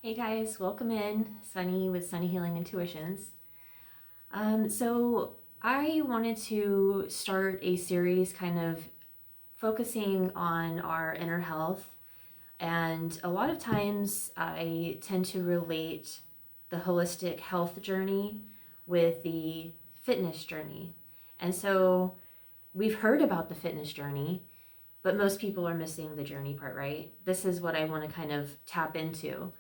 Hey guys, welcome in, Sunny with Sunny Healing Intuitions. So I wanted to start a series kind of focusing on our inner health, and a lot of times I tend to relate the holistic health journey with the fitness journey. And so we've heard about the fitness journey, but most people are missing the journey part, right? This is what I want to kind of tap into.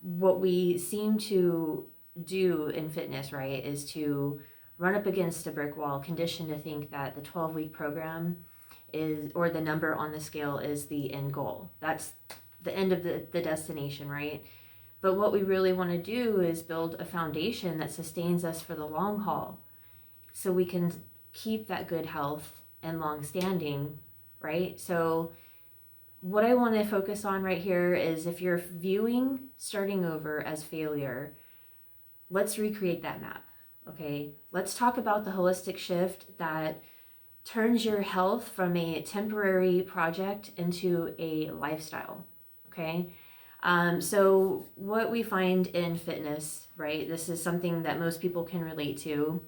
What we seem to do in fitness, right, is to run up against a brick wall, conditioned to think that the 12-week program is, or the number on the scale is the end goal. That's the end of the destination, right? But what we really want to do is build a foundation that sustains us for the long haul so we can keep that good health and long standing, right? So what I want to focus on right here is if you're viewing starting over as failure, let's recreate that map, okay? Let's talk about the holistic shift that turns your health from a temporary project into a lifestyle, okay? So what we find in fitness, right, this is something that most people can relate to,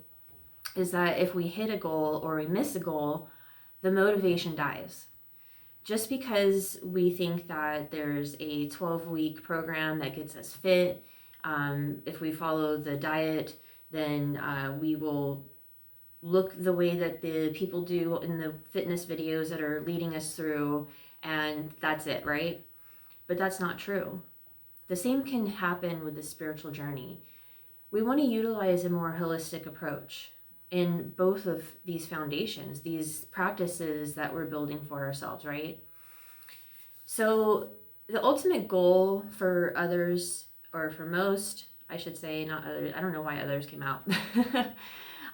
is that if we hit a goal or we miss a goal, the motivation dies. Just because we think that there's a 12-week program that gets us fit, if we follow the diet, then we will look the way that the people do in the fitness videos that are leading us through, and that's it, right? But that's not true. The same can happen with the spiritual journey. We want to utilize a more holistic approach in both of these foundations, these practices that we're building for ourselves, right? So the ultimate goal for others, or for most, I should say, not others, I don't know why others came out.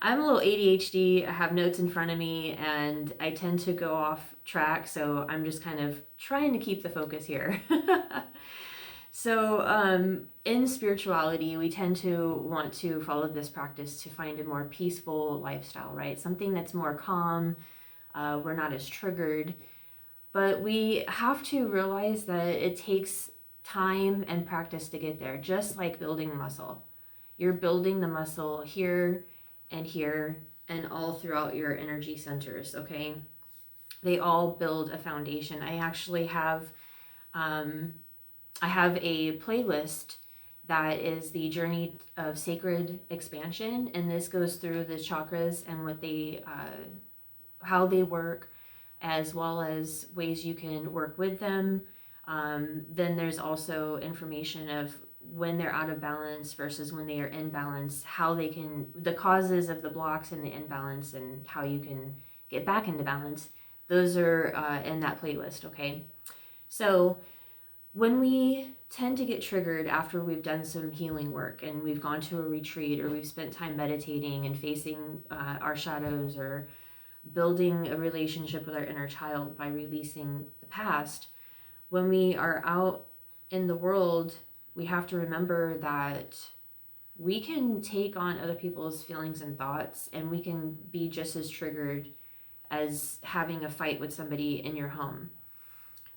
I'm a little ADHD, I have notes in front of me, and I tend to go off track, so I'm just kind of trying to keep the focus here. So in spirituality, we tend to want to follow this practice to find a more peaceful lifestyle, right? Something that's more calm, we're not as triggered. But we have to realize that it takes time and practice to get there, just like building muscle. You're building the muscle here and all throughout your energy centers, okay? They all build a foundation. I have a playlist that is the journey of sacred expansion, and this goes through the chakras and what they, how they work, as well as ways you can work with them. Then there's also information of when they're out of balance versus when they are in balance, how they can, the causes of the blocks and the imbalance, and how you can get back into balance. Those are in that playlist, okay? So when we tend to get triggered after we've done some healing work and we've gone to a retreat, or we've spent time meditating and facing our shadows, or building a relationship with our inner child by releasing the past, when we are out in the world, we have to remember that we can take on other people's feelings and thoughts, and we can be just as triggered as having a fight with somebody in your home.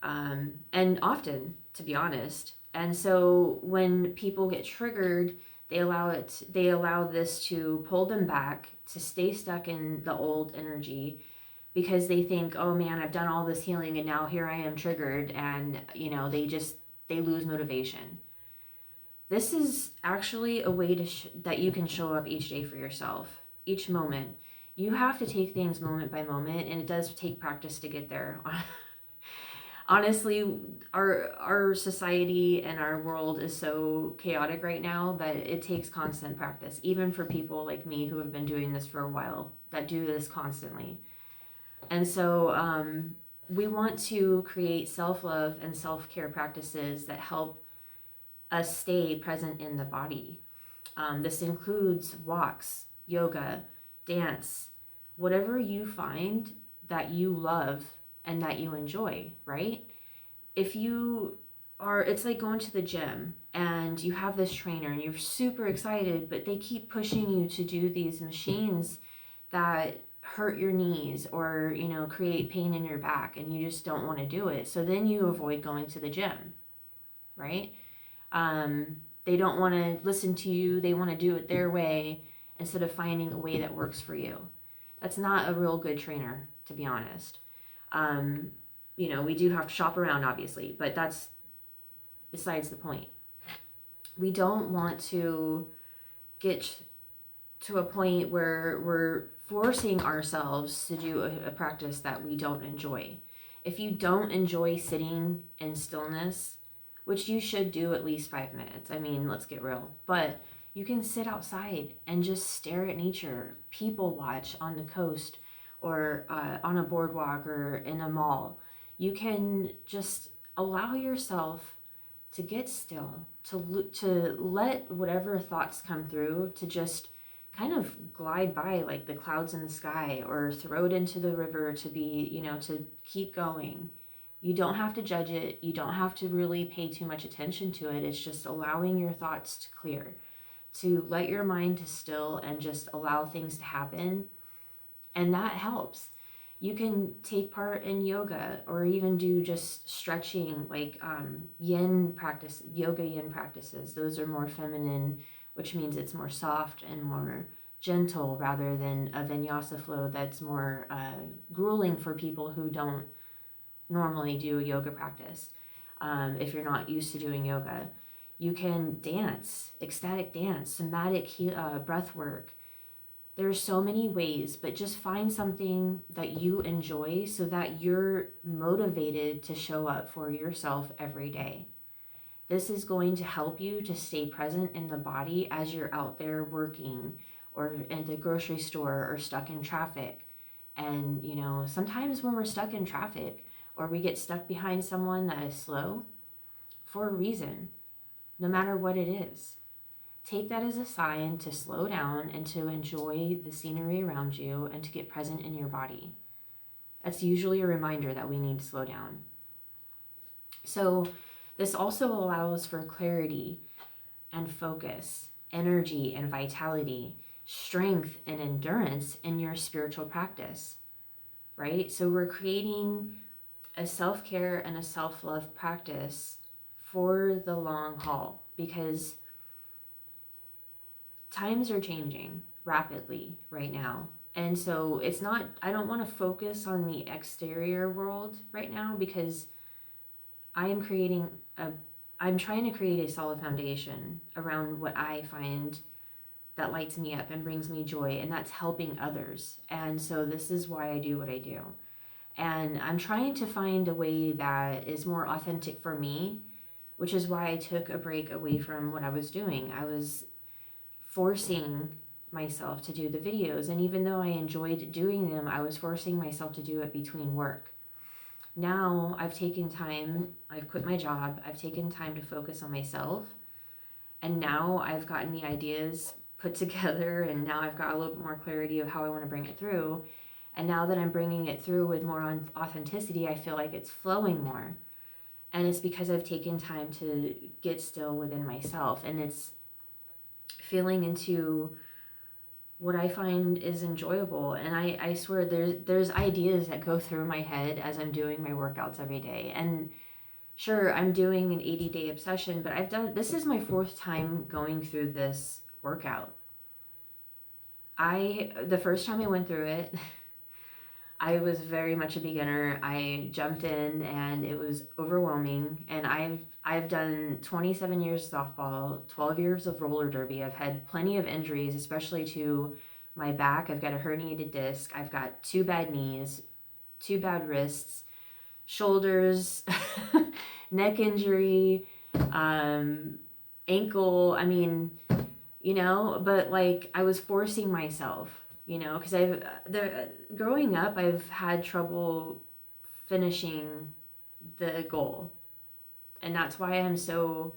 And often, to be honest. And so when people get triggered, they allow this to pull them back, to stay stuck in the old energy, because they think, oh man, I've done all this healing and now here I am triggered, and they lose motivation. This is actually a way that you can show up each day for yourself, each moment. You have to take things moment by moment, and it does take practice to get there. Honestly, our society and our world is so chaotic right now that it takes constant practice, even for people like me who have been doing this for a while, that do this constantly. And so we want to create self-love and self-care practices that help us stay present in the body. This includes walks, yoga, dance, whatever you find that you love and that you enjoy, right? If you are, it's like going to the gym and you have this trainer and you're super excited, but they keep pushing you to do these machines that hurt your knees, or create pain in your back, and you just don't want to do it. So then you avoid going to the gym, right? They don't want to listen to you. They want to do it their way instead of finding a way that works for you. That's not a real good trainer, to be honest. We do have to shop around, obviously, but that's besides the point. We don't want to get to a point where we're forcing ourselves to do a practice that we don't enjoy. If you don't enjoy sitting in stillness, which you should do at least 5 minutes, I mean, let's get real, but you can sit outside and just stare at nature, people watch on the coast or on a boardwalk or in a mall. You can just allow yourself to get still, to let whatever thoughts come through to just kind of glide by like the clouds in the sky, or throw it into the river to be, to keep going. You don't have to judge it. You don't have to really pay too much attention to it. It's just allowing your thoughts to clear, to let your mind to still and just allow things to happen. And that helps. You can take part in yoga or even do just stretching, like yin practice, yoga yin practices. Those are more feminine, which means it's more soft and more gentle rather than a vinyasa flow that's more grueling for people who don't normally do a yoga practice. If you're not used to doing yoga, you can dance, ecstatic dance, somatic breath work. There's so many ways, but just find something that you enjoy so that you're motivated to show up for yourself every day. This is going to help you to stay present in the body as you're out there working or at the grocery store or stuck in traffic. And, sometimes when we're stuck in traffic or we get stuck behind someone that is slow, for a reason, no matter what it is. Take that as a sign to slow down and to enjoy the scenery around you and to get present in your body. That's usually a reminder that we need to slow down. So this also allows for clarity and focus, energy and vitality, strength and endurance in your spiritual practice, right? So we're creating a self-care and a self-love practice for the long haul, because times are changing rapidly right now. And so I don't want to focus on the exterior world right now, because I'm trying to create a solid foundation around what I find that lights me up and brings me joy, and that's helping others. And so this is why I do what I do. And I'm trying to find a way that is more authentic for me, which is why I took a break away from what I was doing. I was forcing myself to do the videos, and even though I enjoyed doing them, I was forcing myself to do it between work. Now I've taken time, I've quit my job, I've taken time to focus on myself, and now I've gotten the ideas put together, and now I've got a little bit more clarity of how I want to bring it through. And now that I'm bringing it through with more authenticity, I feel like it's flowing more. And it's because I've taken time to get still within myself, and it's feeling into what I find is enjoyable. And I swear there's ideas that go through my head as I'm doing my workouts every day. And sure, I'm doing an 80-day obsession, but this is my 4th time going through this workout. The first time I went through it, I was very much a beginner. I jumped in and it was overwhelming. And I've done 27 years softball, 12 years of roller derby. I've had plenty of injuries, especially to my back. I've got a herniated disc. I've got 2 bad knees, 2 bad wrists, shoulders, neck injury, ankle. I mean, but like I was forcing myself. Because growing up, I've had trouble finishing the goal. And that's why I'm so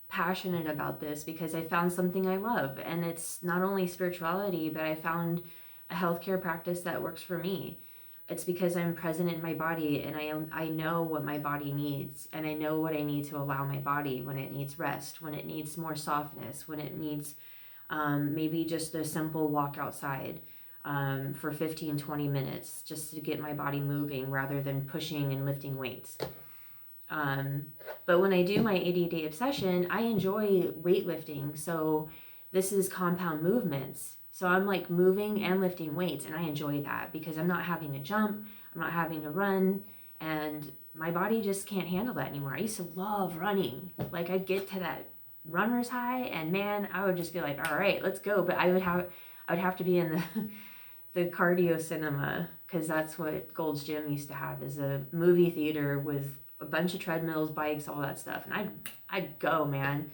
passionate about this, because I found something I love. And it's not only spirituality, but I found a healthcare practice that works for me. It's because I'm present in my body, and I know what my body needs. And I know what I need to allow my body when it needs rest, when it needs more softness, when it needs maybe just a simple walk outside for 15-20 minutes just to get my body moving rather than pushing and lifting weights. But when I do my 80-day obsession, I enjoy weightlifting. So this is compound movements. So I'm like moving and lifting weights, and I enjoy that because I'm not having to jump, I'm not having to run, and my body just can't handle that anymore. I used to love running. Like I'd get to that runner's high, and man, I would just be like, all right, let's go. But I would have to be in the the cardio cinema, because that's what Gold's Gym used to have, is a movie theater with a bunch of treadmills, bikes, all that stuff. And I'd go, man.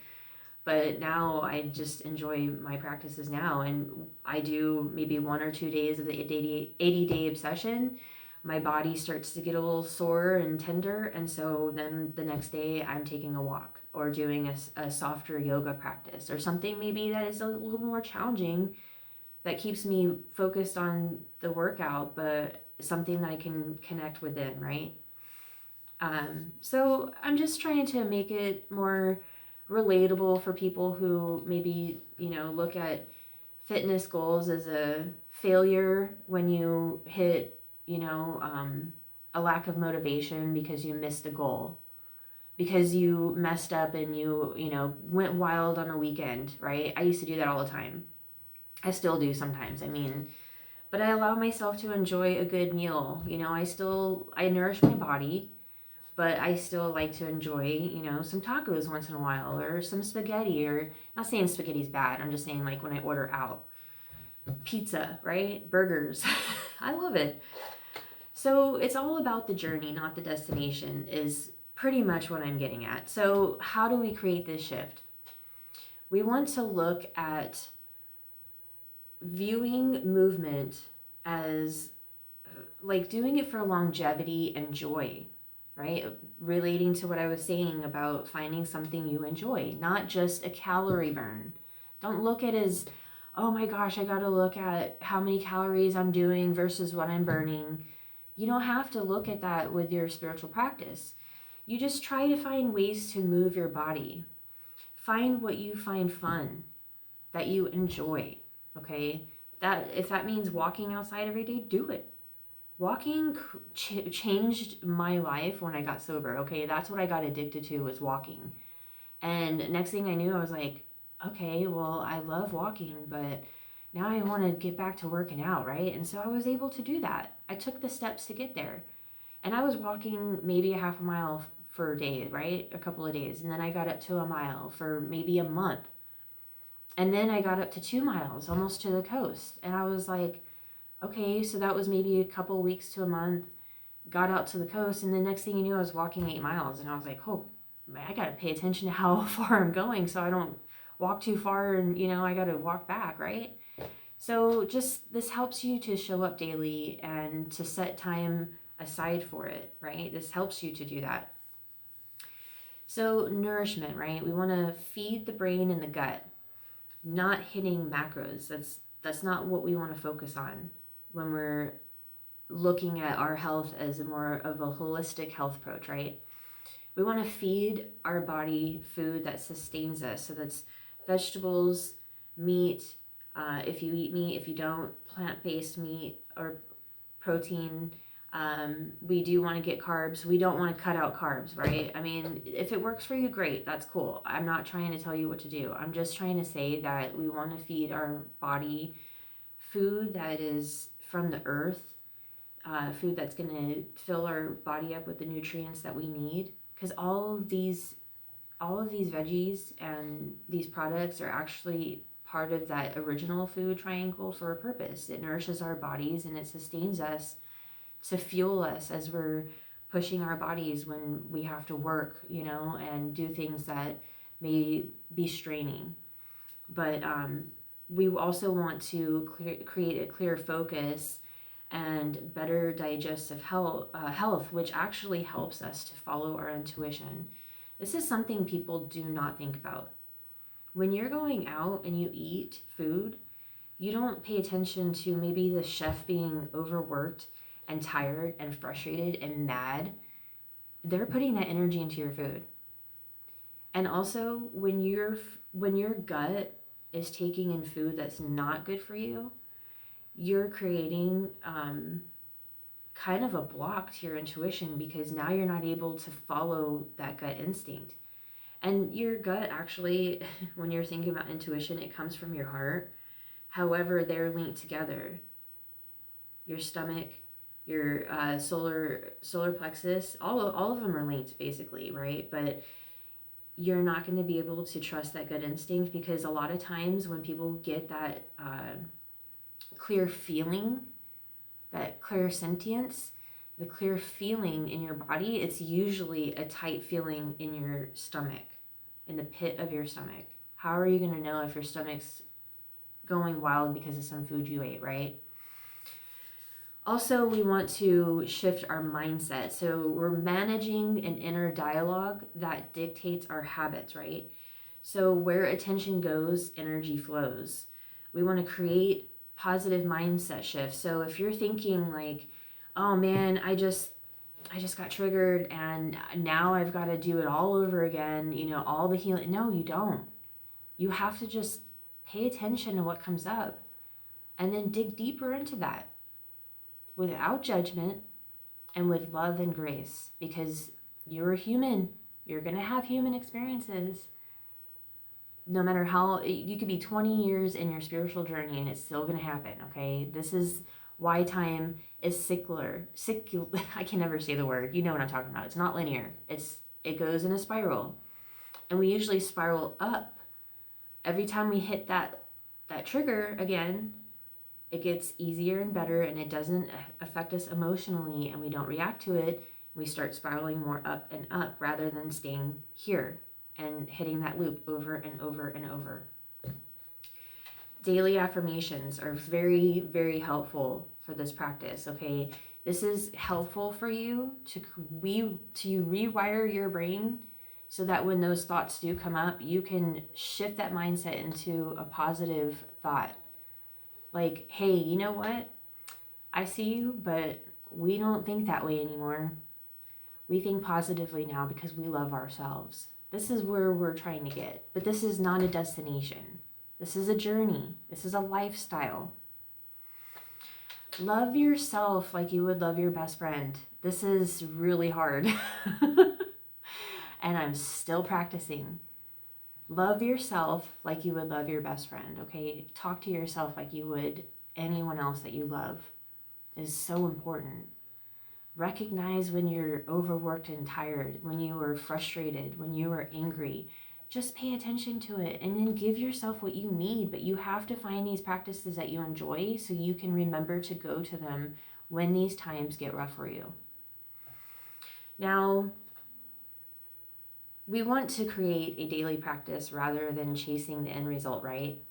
But now I just enjoy my practices now, and I do maybe 1 or 2 days of the 80-day obsession. My body starts to get a little sore and tender, and so then the next day I'm taking a walk or doing a softer yoga practice or something maybe that is a little more challenging, that keeps me focused on the workout, but something that I can connect within, right? So I'm just trying to make it more relatable for people who maybe, look at fitness goals as a failure when you hit, a lack of motivation because you missed a goal, because you messed up and you went wild on a weekend, right? I used to do that all the time. I still do sometimes. I mean, but I allow myself to enjoy a good meal. I nourish my body, but I still like to enjoy, some tacos once in a while, or some spaghetti, or not saying spaghetti's bad. I'm just saying, like, when I order out, pizza, right? Burgers. I love it. So it's all about the journey, not the destination, is pretty much what I'm getting at. So how do we create this shift? We want to look at viewing movement as like doing it for longevity and joy, right? Relating to what I was saying about finding something you enjoy, not just a calorie burn. Don't look at it as, oh my gosh, I got to look at how many calories I'm doing versus what I'm burning. You don't have to look at that with your spiritual practice. You just try to find ways to move your body. Find what you find fun, that you enjoy, okay? That if that means walking outside every day, do it. Walking changed my life when I got sober, okay? That's what I got addicted to, was walking. And next thing I knew, I was like, okay, well, I love walking, but now I want to get back to working out, right? And so I was able to do that. I took the steps to get there. And I was walking maybe a half a mile for a day, right? A couple of days. And then I got up to a mile for maybe a month. And then I got up to 2 miles, almost to the coast. And I was like, okay, so that was maybe a couple weeks to a month. Got out to the coast, and the next thing you knew, I was walking 8 miles. And I was like, oh, man, I got to pay attention to how far I'm going so I don't walk too far and, I got to walk back, right? So just this helps you to show up daily and to set time aside for it, right? This helps you to do that. So nourishment, right? We want to feed the brain and the gut, not hitting macros. That's not what we want to focus on when we're looking at our health as more of a holistic health approach, right? We want to feed our body food that sustains us. So that's vegetables, meat, if you eat meat, if you don't, plant-based meat or protein. We do want to get carbs. We don't want to cut out carbs, right? I mean, if it works for you, great, that's cool. I'm not trying to tell you what to do. I'm just trying to say that we want to feed our body food that is from the earth, food that's going to fill our body up with the nutrients that we need. Because all of these veggies and these products are actually part of that original food triangle for a purpose. It nourishes our bodies and it sustains us to fuel us as we're pushing our bodies when we have to work, and do things that may be straining. But we also want to create a clear focus and better digestive health, which actually helps us to follow our intuition. This is something people do not think about. When you're going out and you eat food, you don't pay attention to maybe the chef being overworked and tired and frustrated and mad. They're putting that energy into your food. And also, when your gut is taking in food that's not good for you, you're creating kind of a block to your intuition, because now you're not able to follow that gut instinct. And your gut actually, when you're thinking about intuition, it comes from your heart. However, they're linked together. Your stomach, your solar plexus, all of them are linked basically, right? But you're not going to be able to trust that gut instinct, because a lot of times when people get that clear feeling, that clear sentience, the clear feeling in your body, it's usually a tight feeling in your stomach, in the pit of your stomach. How are you going to know if your stomach's going wild because of some food you ate, right? Also, we want to shift our mindset. So we're managing an inner dialogue that dictates our habits, right? So where attention goes, energy flows. We want to create positive mindset shifts. So if you're thinking like, oh man, I just got triggered and now I've got to do it all over again, you know, all the healing. No, you don't. You have to just pay attention to what comes up and then dig deeper into that without judgment and with love and grace, because you're a human. You're going to have human experiences. No matter how, you could be 20 years in your spiritual journey and it's still going to happen, okay? This is why time is secular. I can never say the word. You know what I'm talking about. It's not linear. It goes in a spiral. And we usually spiral up. Every time we hit that trigger again, it gets easier and better, and it doesn't affect us emotionally, and we don't react to it. We start spiraling more up and up rather than staying here and hitting that loop over and over and over. Daily affirmations are very, very helpful for this practice, okay? This is helpful for you to rewire your brain so that when those thoughts do come up, you can shift that mindset into a positive thought. Like, hey, you know what? I see you, but we don't think that way anymore. We think positively now because we love ourselves. This is where we're trying to get. But this is not a destination. This is a journey. This is a lifestyle. Love yourself like you would love your best friend. This is really hard. And I'm still practicing. Love yourself like you would love your best friend, okay? Talk to yourself like you would anyone else that you love. It is so important. Recognize when you're overworked and tired, when you are frustrated, when you are angry. Just pay attention to it and then give yourself what you need. But you have to find these practices that you enjoy so you can remember to go to them when these times get rough for you. Now, we want to create a daily practice rather than chasing the end result, right?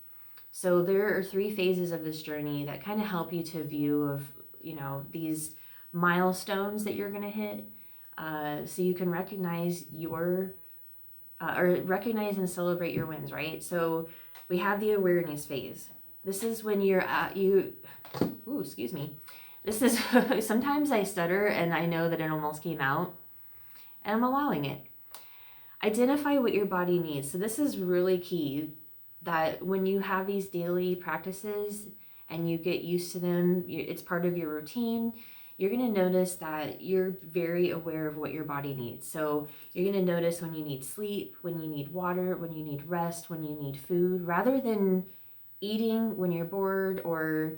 So there are 3 phases of this journey that kind of help you to view of, you know, these milestones that you're going to hit. So you can recognize recognize and celebrate your wins, right? So we have the awareness phase. This is when excuse me. This is, sometimes I stutter and I know that it almost came out and I'm allowing it. Identify what your body needs. So this is really key, that when you have these daily practices and you get used to them, it's part of your routine, you're going to notice that you're very aware of what your body needs. So you're going to notice when you need sleep, when you need water, when you need rest, when you need food, rather than eating when you're bored or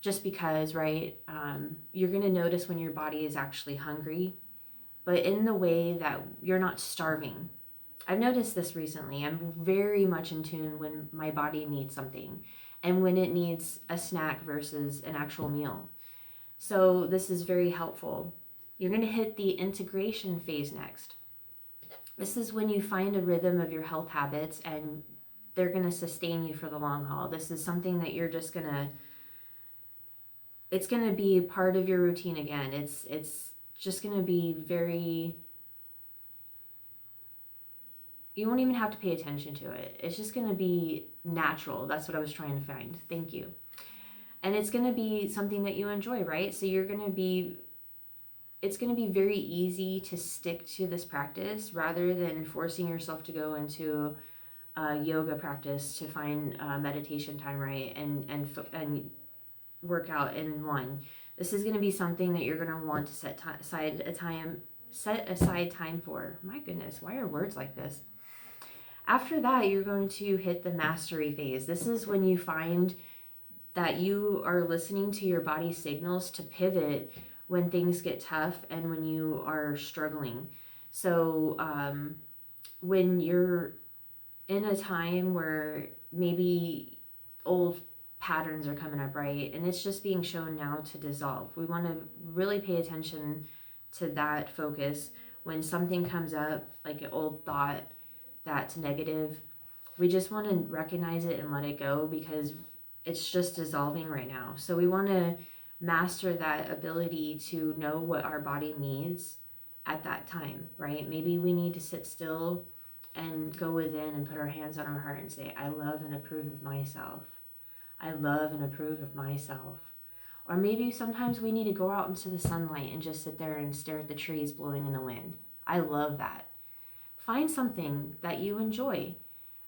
just because, right? You're going to notice when your body is actually hungry, but in the way that you're not starving. I've noticed this recently. I'm very much in tune when my body needs something and when it needs a snack versus an actual meal. So this is very helpful. You're going to hit the integration phase next. This is when you find a rhythm of your health habits and they're going to sustain you for the long haul. This is something that you're just going to, it's going to be part of your routine again. It's just going to be very, you won't even have to pay attention to it. It's just going to be natural. That's what I was trying to find. Thank you. And it's going to be something that you enjoy, right? So it's going to be very easy to stick to this practice rather than forcing yourself to go into a yoga practice to find meditation time, right? And work out in one. This is going to be something that you're going to want to set aside time for. My goodness, why are words like this? After that, you're going to hit the mastery phase. This is when you find that you are listening to your body's signals to pivot when things get tough and when you are struggling. So when you're in a time where maybe old patterns are coming up, right? And it's just being shown now to dissolve. We want to really pay attention to that focus. When something comes up, like an old thought that's negative, we just want to recognize it and let it go, because it's just dissolving right now. So we want to master that ability to know what our body needs at that time, right? Maybe we need to sit still and go within and put our hands on our heart and say, I love and approve of myself. I love and approve of myself. Or maybe sometimes we need to go out into the sunlight and just sit there and stare at the trees blowing in the wind. I love that. Find something that you enjoy.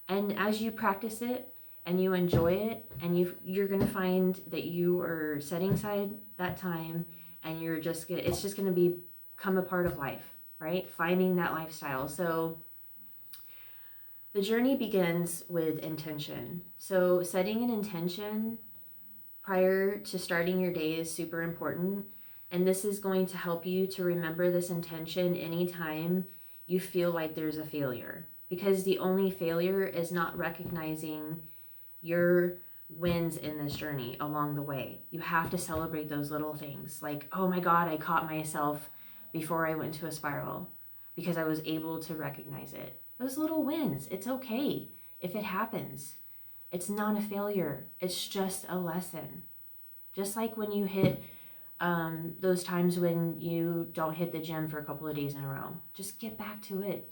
And as you practice it and you enjoy it, and you're going to find that you are setting aside that time, and it's just going to become a part of life, right? Finding that lifestyle. So the journey begins with intention. So setting an intention prior to starting your day is super important. And this is going to help you to remember this intention anytime you feel like there's a failure. Because the only failure is not recognizing your wins in this journey along the way. You have to celebrate those little things. Like, oh my God, I caught myself before I went into a spiral because I was able to recognize it. Those little wins, it's okay if it happens. It's not a failure. It's just a lesson. Just like when you hit those times when you don't hit the gym for a couple of days in a row. Just get back to it.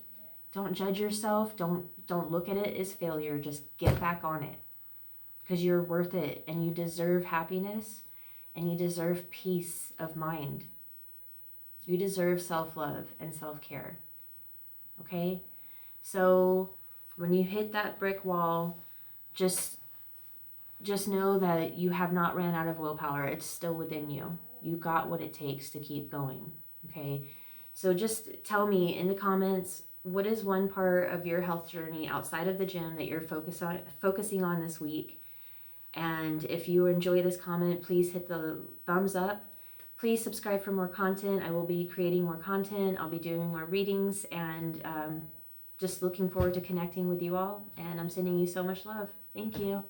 Don't judge yourself. Don't look at it as failure. Just get back on it, because you're worth it, and you deserve happiness, and you deserve peace of mind. You deserve self-love and self-care. Okay? So when you hit that brick wall, just know that you have not ran out of willpower. It's still within you. You got what it takes to keep going. Okay? So just tell me in the comments, what is one part of your health journey outside of the gym that you're focusing on this week? And if you enjoy this comment, please hit the thumbs up. Please subscribe for more content. I will be creating more content. I'll be doing more readings, and just looking forward to connecting with you all. And I'm sending you so much love. Thank you.